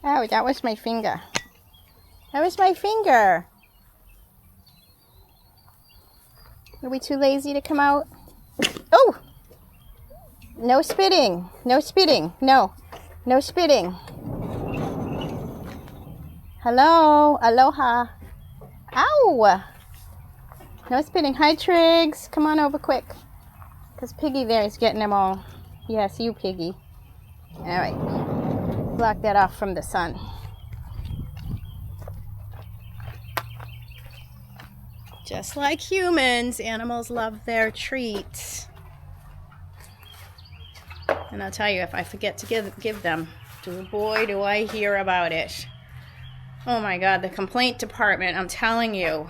Oh, that was my finger. That was my finger. Are we too lazy to come out? Oh! No spitting. No spitting. No. No spitting. Hello. Aloha. Ow! No spitting. Hi, Triggs. Come on over quick. Because Piggy there is getting them all. Yes, you, Piggy. All right. Block that off from the sun. Just like humans, animals love their treats. And I'll tell you, if I forget to give them, boy, do I hear about it. Oh my God, the complaint department, I'm telling you,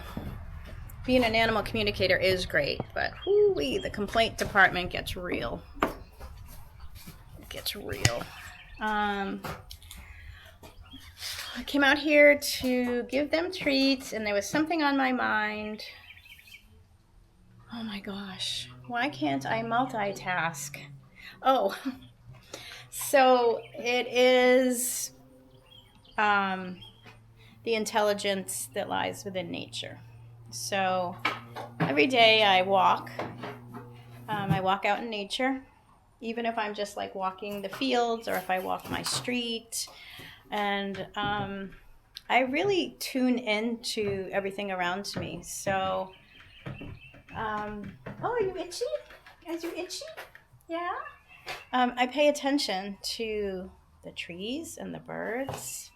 being an animal communicator is great, but whoo-wee, the complaint department gets real. It gets real. I came out here to give them treats, and there was something on my mind. Oh my gosh, why can't I multitask? Oh, so it is the intelligence that lies within nature. So every day I walk out in nature, even if I'm just like walking the fields or if I walk my street. And I really tune into everything around me. So, oh, are you itchy? Are you itchy? Yeah. I pay attention to the trees and the birds.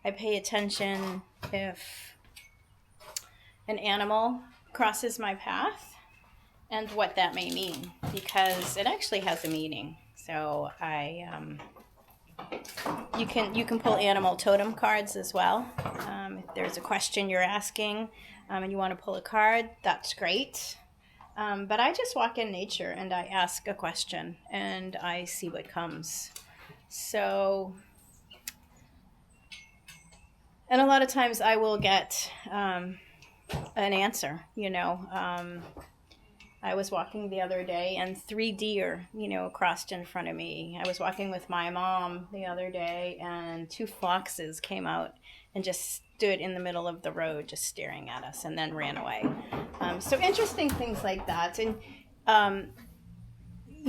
I pay attention if an animal crosses my path and what that may mean, because it actually has a meaning. So you can pull animal totem cards as well. If there's a question you're asking and you want to pull a card, that's great. But I just walk in nature and I ask a question and I see what comes. So, and a lot of times I will get an answer, I was walking the other day and 3 deer, crossed in front of me. I was walking with my mom the other day and 2 foxes came out and just stood in the middle of the road just staring at us and then ran away. So interesting things like that. And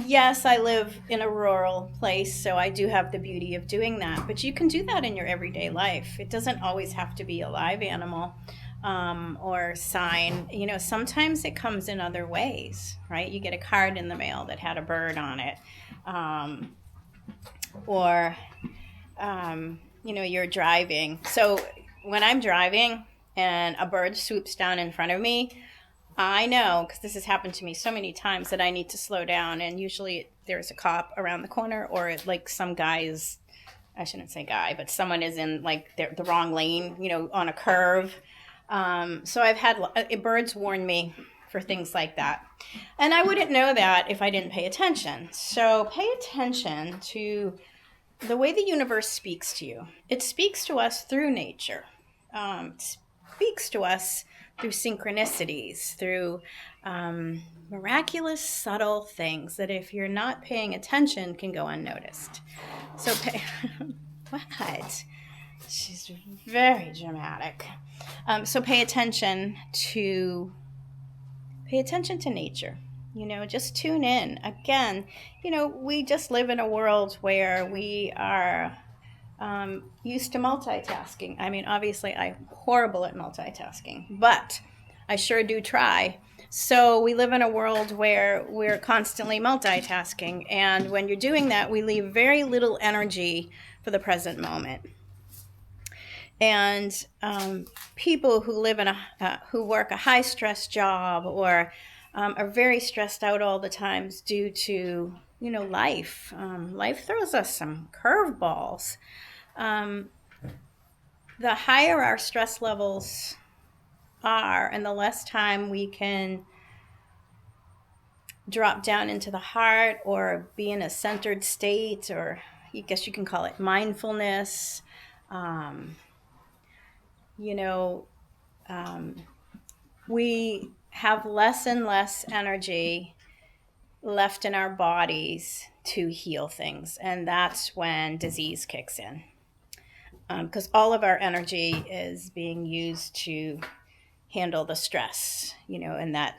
yes, I live in a rural place, so I do have the beauty of doing that. But you can do that in your everyday life. It doesn't always have to be a live animal or sign. Sometimes it comes in other ways, right? You get a card in the mail that had a bird on it, or you're driving. So when I'm driving and a bird swoops down in front of me, I know, because this has happened to me so many times, that I need to slow down. And usually there's a cop around the corner, or like some guy is, I shouldn't say guy, but someone is in like the wrong lane, on a curve. So I've had birds warn me for things like that. And I wouldn't know that if I didn't pay attention. So pay attention to the way the universe speaks to you. It speaks to us through nature. It speaks to us through synchronicities, through miraculous, subtle things that if you're not paying attention can go unnoticed. So what? She's very dramatic. So pay attention to nature. Just tune in. Again, we just live in a world where we are used to multitasking. I mean, obviously, I'm horrible at multitasking, but I sure do try. So we live in a world where we're constantly multitasking. And when you're doing that, we leave very little energy for the present moment. And people who live who work a high stress job or are very stressed out all the times due to life. Life throws us some curveballs. The higher our stress levels are, and the less time we can drop down into the heart or be in a centered state, or I guess you can call it mindfulness. We have less and less energy left in our bodies to heal things, and that's when disease kicks in. because all of our energy is being used to handle the stress, in that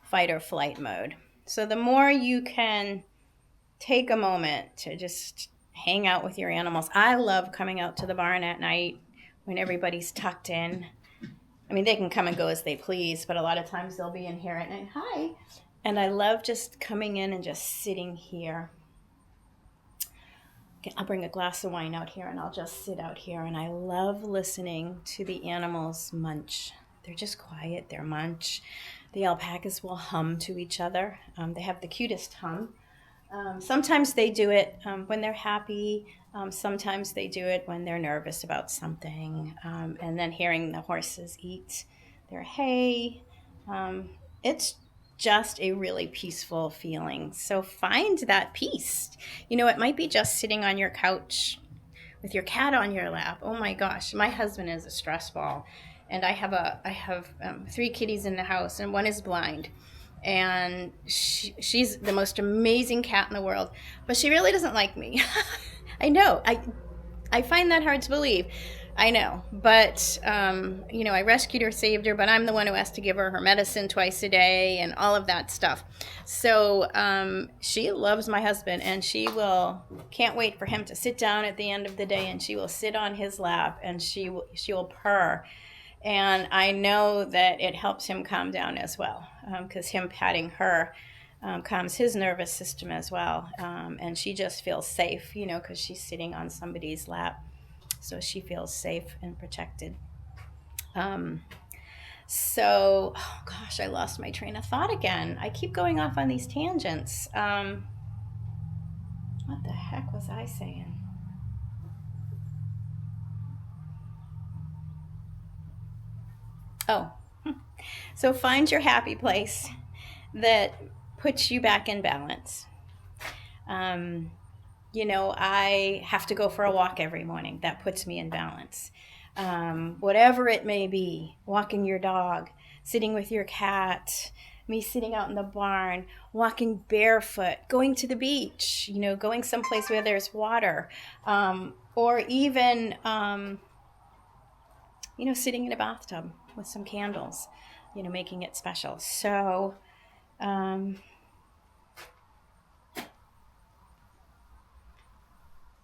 fight or flight mode. So the more you can take a moment to just hang out with your animals. I love coming out to the barn at night when everybody's tucked in. I mean, they can come and go as they please, but a lot of times they'll be in here at night. Hi. And I love just coming in and just sitting here. I'll bring a glass of wine out here and I'll just sit out here. And I love listening to the animals munch. They're just quiet, they're munch. The alpacas will hum to each other. They have the cutest hum. Sometimes they do it when they're happy. Sometimes they do it when they're nervous about something. And then hearing the horses eat their hay. It's just a really peaceful feeling. So find that peace. It might be just sitting on your couch with your cat on your lap. Oh my gosh, my husband is a stress ball. And I have 3 kitties in the house, and one is blind. And she's the most amazing cat in the world, but she really doesn't like me. I know. I find that hard to believe. I know, but I rescued her, saved her, but I'm the one who has to give her medicine twice a day and all of that stuff. So she loves my husband, and can't wait for him to sit down at the end of the day, and she will sit on his lap, and she will purr. And I know that it helps him calm down as well, because him patting her calms his nervous system as well. And she just feels safe, because she's sitting on somebody's lap. So she feels safe and protected. Oh gosh, I lost my train of thought again. I keep going off on these tangents. What the heck was I saying? Oh, so find your happy place that puts you back in balance. I have to go for a walk every morning. That puts me in balance. Whatever it may be, walking your dog, sitting with your cat, me sitting out in the barn, walking barefoot, going to the beach, going someplace where there's water, or even, sitting in a bathtub with some candles, making it special. So,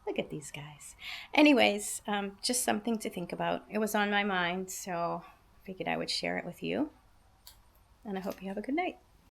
look at these guys. Anyways, just something to think about. It was on my mind, so I figured I would share it with you. And I hope you have a good night.